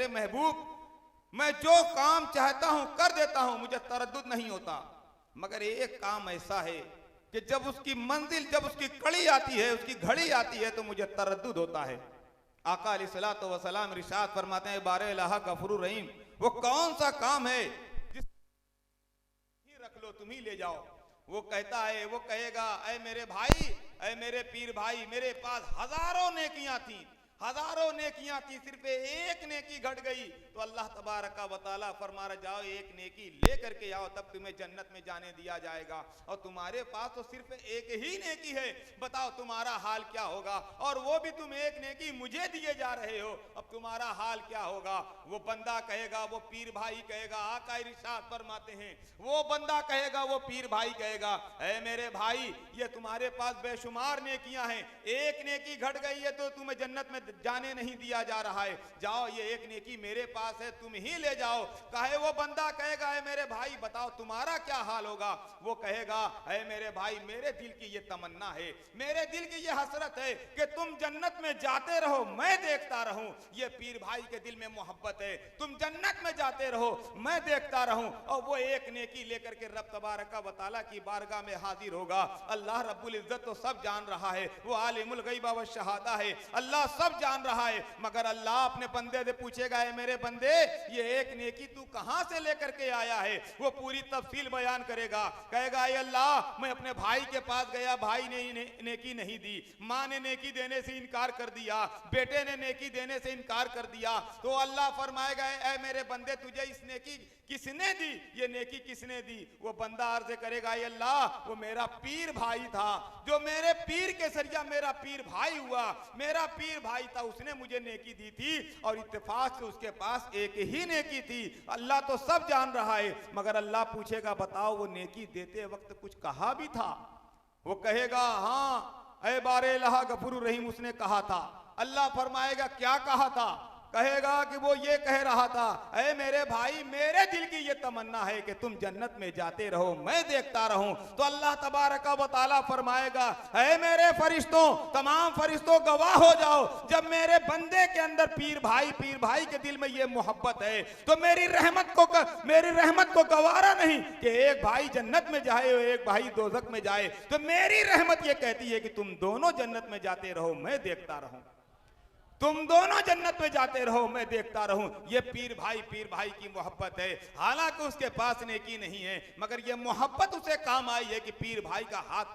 कहते महबूब मैं जो काम चाहता हूं कर देता हूं, मुझे तरद्दुद नहीं होता, मगर एक काम ऐसा है कि जब उसकी मंजिल, जब उसकी कड़ी आती है, उसकी घड़ी आती है, तो मुझे तरद्दुद होता है। आका अलैहिस्सलातु वस्सलाम इरशाद फरमाते हैं बारे इलाहा गफूरुर रहीम, वो कौन सा काम है जिस रख लो तुम ही ले जाओ। वो कहता है, वो कहेगा ऐ मेरे भाई, ऐ मेरे पीर भाई, मेरे पास हजारों नेकियां थी, हजारों नेकियां थी, सिर्फ एक नेकी घट गई तो अल्लाह तबारक व तआला फरमा रहा जाओ एक नेकी ले करके आओ, तब तुम्हें जन्नत में जाने दिया जाएगा। और तुम्हारे पास तो सिर्फ एक ही नेकी है, बताओ तुम्हारा हाल क्या होगा। और वो भी तुम एक नेकी मुझे दिए जा रहे हो, अब तुम्हारा हाल क्या होगा। वो बंदा कहेगा, वो पीर भाई कहेगा, आका इरशाद फरमाते हैं, वो बंदा कहेगा, वो पीर भाई कहेगा, ऐ मेरे भाई ये तुम्हारे पास बेशुमार नेकियां हैं, एक नेकी घट गई है तो तुम्हें जन्नत में जाने नहीं दिया जा रहा है, जाओ ये एक नेकी मेरे पास है तुम ही ले जाओ। कहे वो बंदा कहेगा ऐ मेरे भाई बताओ तुम्हारा क्या हाल होगा। वो कहेगा ऐ मेरे भाई मेरे दिल की ये तमन्ना है, मेरे दिल की ये हसरत है कि तुम जन्नत में जाते रहो मैं देखता रहूं। ये पीर भाई के दिल में मोहब्बत है, तुम जन्नत में जाते रहो मैं देखता रहूं। और वो एक नेकी लेकर के रब तबारक व तआला की बारगाह में हाजिर होगा। अल्लाह रब्बुल इज्जत तो सब जान रहा है, वो आलिमुल गैब व शहादा है, अल्लाह सब जान रहा है, मगर अल्लाह अपने बंदे से पूछेगा ऐ मेरे बंदे ये एक नेकी तू कहां से लेकर के आया है। वो पूरी तफसील बयान करेगा, कहेगा ऐ अल्लाह मैं अपने भाई के पास गया, भाई ने नेकी नहीं दी, माँ ने नेकी देने से इनकार कर दिया, बेटे ने नेकी देने से इनकार कर दिया। तो अल्लाह फरमाएगा ऐ मेरे बंदे तुझे इस नेकी किसने दी, ये नेकी किसने दी। वो बंदा अर्ज करेगा ऐ अल्लाह वो मेरा पीर भाई था, जो मेरे पीर के सरिया मेरा पीर भाई हुआ, मेरा पीर भाई था उसने मुझे नेकी दी थी और इत्तेफाक से उसके पास एक ही नेकी थी। अल्लाह तो सब जान रहा है, मगर अल्लाह पूछेगा बताओ वो नेकी देते वक्त कुछ कहा भी था। वो कहेगा हाँ ऐ बारे इलाहा गफूरुर रहीम उसने कहा था। अल्लाह फरमाएगा क्या कहा था। कहेगा कि वो ये कह रहा था ऐ मेरे भाई मेरे दिल की ये तमन्ना है कि तुम जन्नत में जाते रहो मैं देखता रहूं। तो अल्लाह तबारक व तआला फरमाएगा ऐ मेरे फरिश्तों तमाम फरिश्तों गवाह हो जाओ, जब मेरे बंदे के अंदर पीर भाई के दिल में ये मोहब्बत है तो मेरी रहमत को गवारा नहीं कि एक भाई जन्नत में जाए और एक भाई दोजख में जाए। तो मेरी रहमत ये कहती है कि तुम दोनों जन्नत में जाते रहो मैं देखता रहूं, तुम दोनों जन्नत में जाते रहो मैं देखता रहूं। ये पीर भाई की मोहब्बत है, हालांकि उसके पास नेकी नहीं है, मगर ये मोहब्बत उसे काम आई है कि पीर भाई का हाथ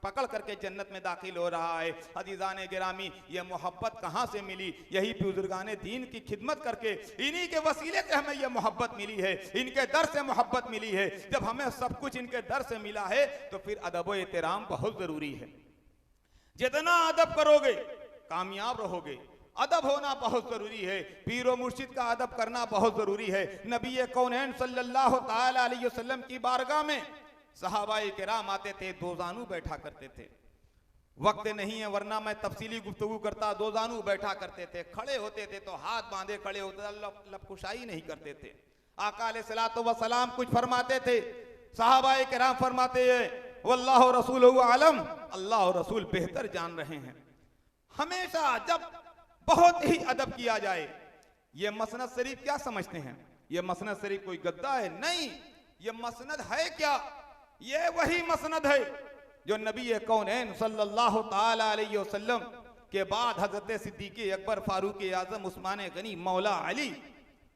पकड़ करके जन्नत में दाखिल हो रहा है। अजीजान गिरामी ये मोहब्बत कहां से मिली, यही बुजुर्गान दीन की खिदमत करके इन्हीं के वसीले से हमें ये मोहब्बत मिली है, इनके दर से मोहब्बत मिली है। जब हमें सब कुछ इनके दर से मिला है तो फिर अदब व एहतराम बहुत जरूरी है। जितना अदब करोगे कामयाब रहोगे, अदब होना बहुत जरूरी है, पीरो मुर्शिद का अदब करना बहुत जरूरी है। नबी कौनैन सल्लल्लाहु ताला अलैहि वसल्लम की बारगाह में सहाबाए किराम आते थे, दोजानू बैठा करते थे। वक्त नहीं है वरना मैं तफसीली गुफ्तगू करता। दोजानू बैठा करते थे, खड़े होते थे तो हाथ बांधे खड़े होते थे, लपकुशाई नहीं करते थे। आका अलैहिस्सलातु वस्सलाम कुछ फरमाते थे, सहाबाए किराम फरमाते हैं वल्लाहु रसूलुहु आलम, अल्लाह और रसूल बेहतर जान रहे हैं। हमेशा जब बहुत ही अदब किया जाए। ये मसनद शरीफ क्या समझते हैं, ये मसनद शरीफ कोई गद्दा है? नहीं, ये मसनद है क्या, ये वही मसनद है जो नबी कौनैन सल्लल्लाहु ताला अलैहि वसल्लम के बाद हजरत सिद्दीक़ अकबर, फारूक आजम, उस्मान गनी, मौला अली,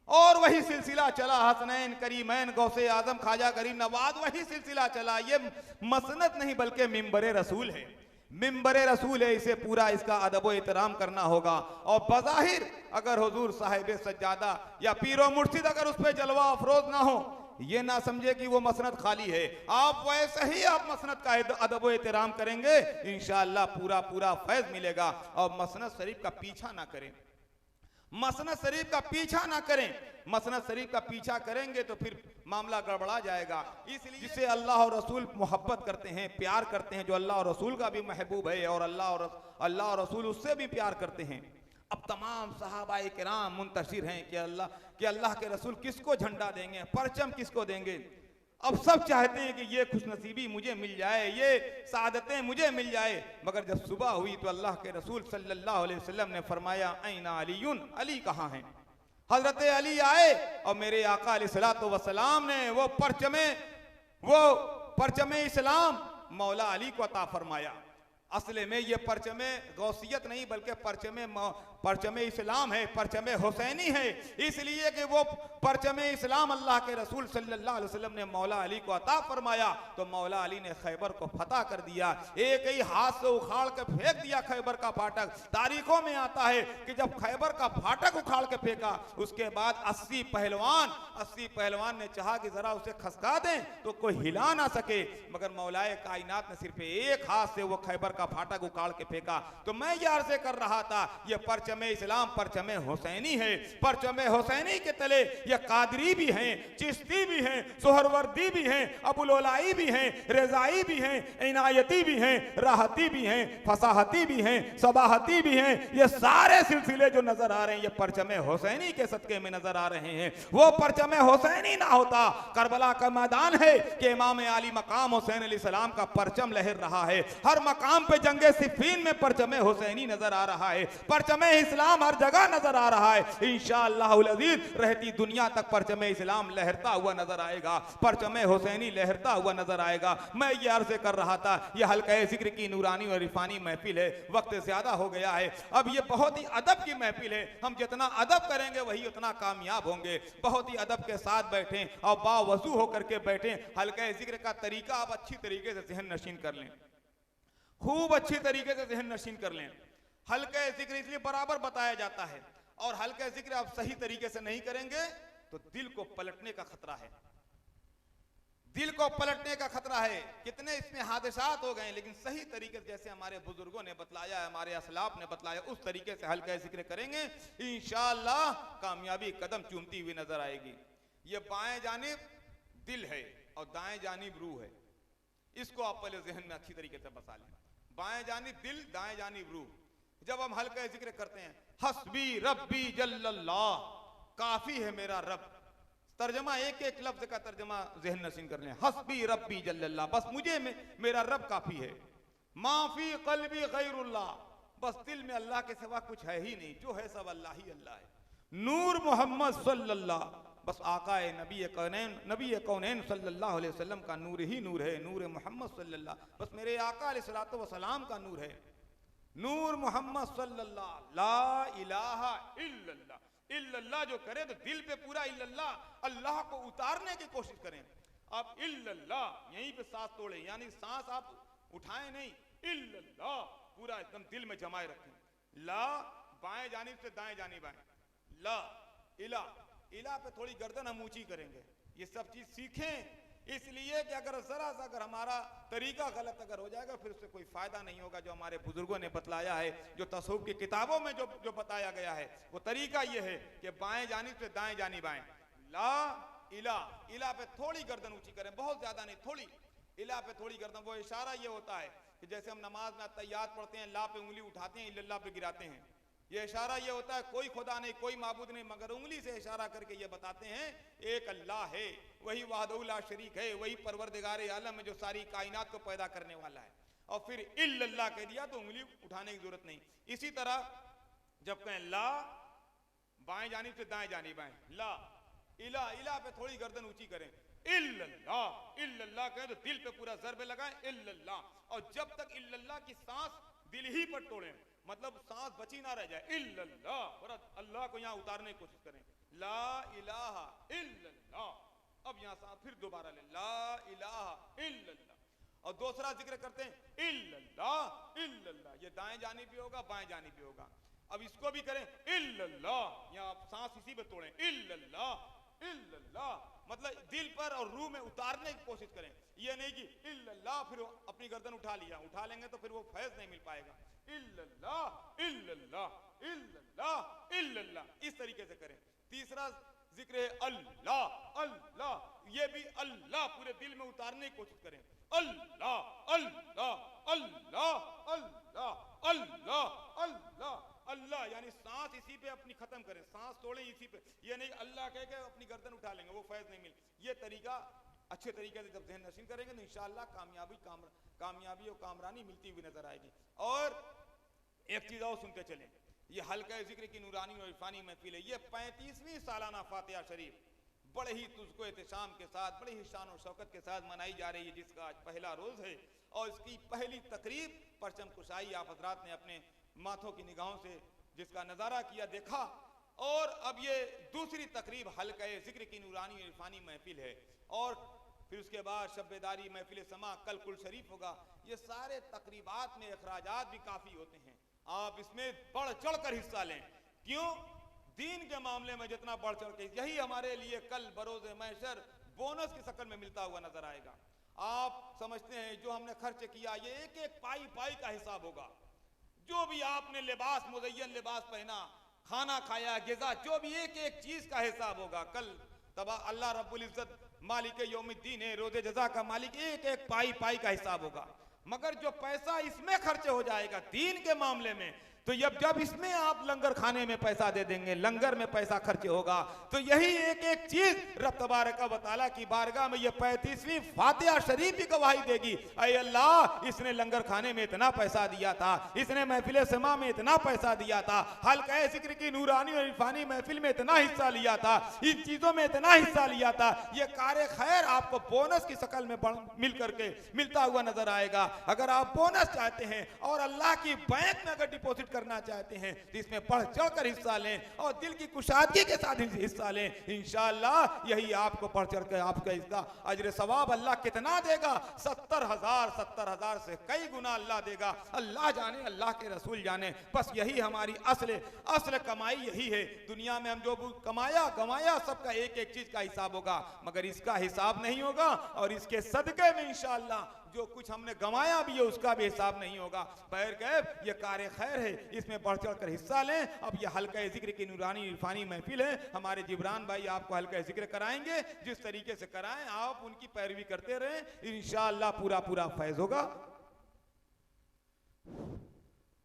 और वही सिलसिला चला हसनैन, करीमैन, गौसे आजम, ख्वाजा गरीब नवाज, वही सिलसिला चला। ये मसनद नहीं बल्कि मिंबर रसूल है, मिंबर रसूल है। इसे पूरा इसका अदब व एहतराम करना होगा। और बज़ाहिर अगर हुजूर साहिब सज्जादा या पीरो मुर्शिद अगर उस पर जलवा अफरोज ना हो, ये ना समझे कि वो मसनद खाली है। आप वैसे ही आप मसनद का अदब व एहतराम करेंगे इंशाअल्लाह पूरा फैज मिलेगा। और मसनद शरीफ का पीछा ना करें, मसनद शरीफ का पीछा ना करें। मसनद शरीफ का पीछा करेंगे तो फिर मामला गड़बड़ा जाएगा। इसलिए जिसे अल्लाह और रसूल मोहब्बत करते हैं, प्यार करते हैं, जो अल्लाह और रसूल का भी महबूब है और अल्लाह और रसूल उससे भी प्यार करते हैं। अब तमाम सहाबाए किराम मुंतशिर हैं कि अल्लाह के रसूल किसको झंडा देंगे, परचम किसको देंगे। अब सब चाहते हैं कि ये खुशनसीबी मुझे मिल जाए, ये सादतें मुझे मिल जाए। मगर जब सुबह हुई तो अल्लाह के रसूल सल्लल्लाहु अलैहि वसल्लम ने फरमाया ऐना अलीयुन, अली कहाँ हैं। हजरत अली आए और मेरे आका अलैहिस्सलातु वस्सलाम ने वो परचमे इस्लाम मौला अली को अता फरमाया। असले में ये परचमे गौसियत नहीं बल्कि परचमे इस्लाम है, परचमे हुसैनी है, इसलिए कि वो परचमे इस्लाम अल्लाह के रसूल सल्लल्लाहु अलैहि वसल्लम ने मौला अली को अता फरमाया तो मौला अली ने खैबर को फतह कर दिया, एक ही हाथ से उखाड़ के फेंक दिया खैबर का फाटक। तारीखों में आता है कि जब खैबर का फाटक उखाड़ के फेंका उसके बाद 80 पहलवान ने चाहा कि जरा उसे खसका दें तो कोई हिला ना सके, मगर मौलाए कायनात ने सिर्फ एक हाथ से वो खैबर का फाटक उखाड़ के फेंका। तो मैं ये अर्ज़ कर रहा था ये परचमे इस्लाम परचमे हुसैनी है। परचमे हुसैनी के तले ये कादरी भी हैं, चिश्ती भी हैं, सोहरवर्दी भी हैं, अबुलोलाई भी हैं, रजाई भी हैं, इनायती भी हैं, राहती भी हैं, फसाहती भी हैं, सबाहती भी हैं। ये सारे सिलसिले जो नजर आ रहे हैं ये परचमे हुसैनी के सदके में नजर आ रहे हैं। वो परचमे हुसैनी ना होता, करबला का मैदान है कि इमाम आली मकाम हुसैन अलैहिस्सलाम का परचम लहर रहा है, हर मकाम पे जंगे सिफ़ीन में परचमे हुसैनी नजर आ रहा है, परचमे इस्लाम हर जगह नजर आ रहा है। इंशाअल्लाहुल अज़ीज़ रहती दुनिया तक परचमे इस्लाम लहरता हुआ नजर आएगा, परचमे हुसैनी लहरता हुआ नजर आएगा। मैं ये अर्ज़ कर रहा था ये हल्का ज़िक्र की नूरानी और रिफानी महफिल है, वक्त ज्यादा हो गया है, अब ये बहुत ही अदब की महफिल है, हम जितना अदब करेंगे वही उतना कामयाब होंगे। बहुत ही अदब के साथ बैठें और बावजू होकर के बैठें, हल्का ज़िक्र का तरीका आप अच्छी तरीके से ज़हन नशीन कर लें, खूब अच्छी तरीके से ज़हन नशीन कर लें। हल्का ज़िक्र इसलिए बराबर बताया जाता है और हल्का ज़िक्र आप सही तरीके से नहीं करेंगे तो दिल को पलटने का खतरा है, दिल को पलटने का खतरा है। कितने इसमें हादसात हो गए, लेकिन सही तरीके से जैसे हमारे बुजुर्गों ने बतलाया, हमारे असलाफ ने बतलाया, उस तरीके से हल्का ज़िक्र करेंगे इंशाअल्लाह कामयाबी कदम चूमती हुई नजर आएगी। ये बाएं जानिब दिल है और दाएं जानिब रूह है, इसको आप पहले जहन में अच्छी तरीके से बसा लें। बाएं जानिब दिल, दाएं जानिब रूह। जब हम हल्का ज़िक्र करते हैं हस्बी रब्बी जल्लल्लाह, काफी है मेरा रब, तर्जमा एक एक लफ्ज का तर्जमा जहन नशीन कर लें, हस्बी रब्बी जल्लल्लाह, बस मुझे मेरा रब काफी है। माफी कल्बी गैरुल्लाह, बस दिल में अल्लाह के सिवा कुछ है ही नहीं, जो है सब अल्लाह ही अल्लाह है। नूर मोहम्मद सल्लल्लाह, बस आका नबी कौनैन सल्लल्लाहु अलैहि वसल्लम का नूर ही नूर है, नूर मोहम्मद सल्लल्लाह, बस मेरे आका अलैहिस्सलातु वस्सलाम का नूर है, नूर मोहम्मद सल्लल्लाह। ला इलाहा इल्लल्लाह, इल्लल्लाह जो करें तो दिल पे पूरा इल्लल्लाह अल्लाह को उतारने की कोशिश करें। आप इल्लल्लाह यहीं पे सांस तोड़े, यानी सांस आप उठाएं नहीं, इल्लल्लाह पूरा एकदम दिल में जमाए रखें। ला बाएं जानिब से दाएं जानिब आए, ला इला, इला पे थोड़ी गर्दन हम ऊंची करेंगे। ये सब चीज सीखें, इसलिए कि अगर जरा सा अगर हमारा तरीका गलत अगर हो जाएगा फिर उससे कोई फायदा नहीं होगा। जो हमारे बुजुर्गों ने बतलाया है, जो तसव्वुफ की किताबों में जो बताया गया है, वो तरीका ये है कि बाएं जानिब से दाएं जानिब आए, ला इला, इला पे थोड़ी गर्दन ऊंची करें, बहुत ज्यादा नहीं, थोड़ी इला पे थोड़ी गर्दन। वो इशारा ये होता है कि जैसे हम नमाज में तैयात पढ़ते हैं, ला पे उंगली उठाते हैं, इल्लल्लाह पे गिराते हैं, ये इशारा ये होता है कोई खुदा नहीं, कोई माबूद नहीं, मगर उंगली से इशारा करके ये बताते हैं एक अल्लाह है, वही वहदहु ला शरीक है, वही परवरदिगार आलम है जो सारी कायनात को पैदा करने वाला है। और फिर इल्लल्लाह कह दिया तो उंगली उठाने की जरूरत नहीं। इसी तरह जब कहें ला बाएं जानिब से दाएं जानिब आए, ला इला, इला पे थोड़ी गर्दन ऊंची करें, इल्लल्लाह, इल्लल्लाह कहें तो दिल पे पूरा ज़र्ब लगाएं, इल्लल्लाह। और जब तक इल्लल्लाह की सांस दिल ही पर तोड़ें, मतलब सांस बची ना रह जाए, इल्लल्लाह, और अल्लाह को यहाँ उतारने की कोशिश करें, ला इलाहा इल्लल्लाह। अब यहाँ सांस फिर दोबारा ले, ला इलाहा इल्लल्लाह। और दूसरा जिक्र करते हैं इल्लल्लाह इल्लल्लाह, ये दाएं जानिब भी होगा बाएं जानिब भी होगा। अब इसको भी करें इल्लल्लाह, यहाँ आप सांस इसी पे तोड़ें, इल्लल्लाह इल्लल्लाह, मतलब दिल पर और रूह में उतारने की कोशिश करें। ये नहीं कि इल्लल्लाह फिर अपनी गर्दन उठा लिया, उठा लेंगे तो फिर वो फैज नहीं मिल पाएगा। इल्लल्लाह इल्लल्लाह इल्लल्लाह इल्लल्लाह, इस तरीके से करें। तीसरा जिक्र है अल्लाह अल्लाह, ये भी अल्लाह पूरे दिल में उतारने की कोशिश करें, अल्लाह अल्लाह अल्लाह अल्लाह अल्लाह अल्लाह अल्लाह, यानी सांस इसी पे अपनी खत्म करें, सांस तोड़ें इसी पे, ये नहीं अल्लाह कह के अपनी गर्दन उठा लेंगे, वो फैज नहीं मिल। ये तरीका अच्छे तरीके से जब ज़हन नशीन करेंगे तो इंशाअल्लाह कामयाबी और कामरानी मिलती हुई नजर आएगी। और एक चीज और सुनते चलें, ये हल्का जिक्र की नूरानी और इरफानी महफिल है। ये 35वीं सालाना फातिहा शरीफ बड़े ही तुझको एहतशाम के साथ, बड़े ही शान और शौकत के साथ मनाई जा रही है, जिसका आज पहला रोज है। और इसकी पहली तकरीब परचम कुशाई आप हजरात ने अपने माथों की निगाहों से जिसका नज़ारा किया, देखा। और अब ये दूसरी तकरीब हल्का जिक्र की नूरानी और इरफानी महफिल है। और फिर उसके बाद शब्बेदारी महफिल समा, कल कुल शरीफ होगा। ये सारे तकरीबात में अखराजात भी काफ़ी होते हैं, आप इसमें बढ़ चढ़ कर हिस्सा लें। क्यों? दीन के मामले में जितना बढ़ चढ़ के, यही हमारे लिए कल बरोज़ महशर बोनस की शक्ल में मिलता हुआ नजर आएगा। आप समझते हैं जो हमने खर्च किया, ये एक एक पाई पाई का हिसाब होगा। जो भी आपने लिबास, मुज़य्यन लिबास पहना, खाना खाया, ग़िज़ा, जो भी एक एक चीज का हिसाब होगा कल। तब अल्लाह रब्बुल इज्जत मालिक यौमिद्दीन है, रोज़े जज़ा का मालिक, एक एक पाई पाई का हिसाब होगा। मगर जो पैसा इसमें खर्च हो जाएगा दीन के मामले में, तो जब इसमें आप लंगर खाने में पैसा दे देंगे, लंगर में पैसा खर्च होगा, तो यही एक एक चीज रब तबारक व तआला की बारगाह में ये 35वीं फातिहा शरीफ भी गवाही देगी। ऐ अल्लाह, इसने लंगर खाने में इतना पैसा दिया था, इसने महफिल समा में इतना पैसा दिया था, हल्का जिक्र की नूरानी और इरफानी महफिल में इतना हिस्सा लिया था, इन चीजों में इतना हिस्सा लिया था। ये कार्य खैर आपको बोनस की शक्ल में मिल करके मिलता हुआ नजर आएगा। अगर आप बोनस चाहते हैं और अल्लाह की बैंक में अगर डिपॉजिट करना चाहते हैं तो इसमें बढ़ चढ़ कर हिस्सा लें और दिल की कुशादगी के साथ हिस्सा लें। इंशाअल्लाह यही आपको बढ़ चढ़ कर आपका इसका अजर सवाब अल्लाह कितना देगा, 70,000 से कई गुना अल्लाह देगा। अल्लाह जाने, अल्लाह के रसूल जाने। बस यही हमारी असल कमाई यही है। दुनिया में हम जो कमाया गमाया, सबका एक एक चीज का हिसाब होगा, मगर इसका हिसाब नहीं होगा। और इसके सदके में इंशाअल्लाह जो कुछ हमने गंवाया भी है उसका भी हिसाब नहीं होगा। बहरकैफ ये कार्य खैर है, इसमें बढ़ चढ़ कर हिस्सा लें। अब ये हल्का जिक्र की नूरानी इरफानी महफिल है, हमारे जिब्रान भाई आपको हल्का जिक्र कराएंगे। जिस तरीके से कराएं आप उनकी पैरवी करते रहें, इंशाअल्लाह पूरा फैज होगा।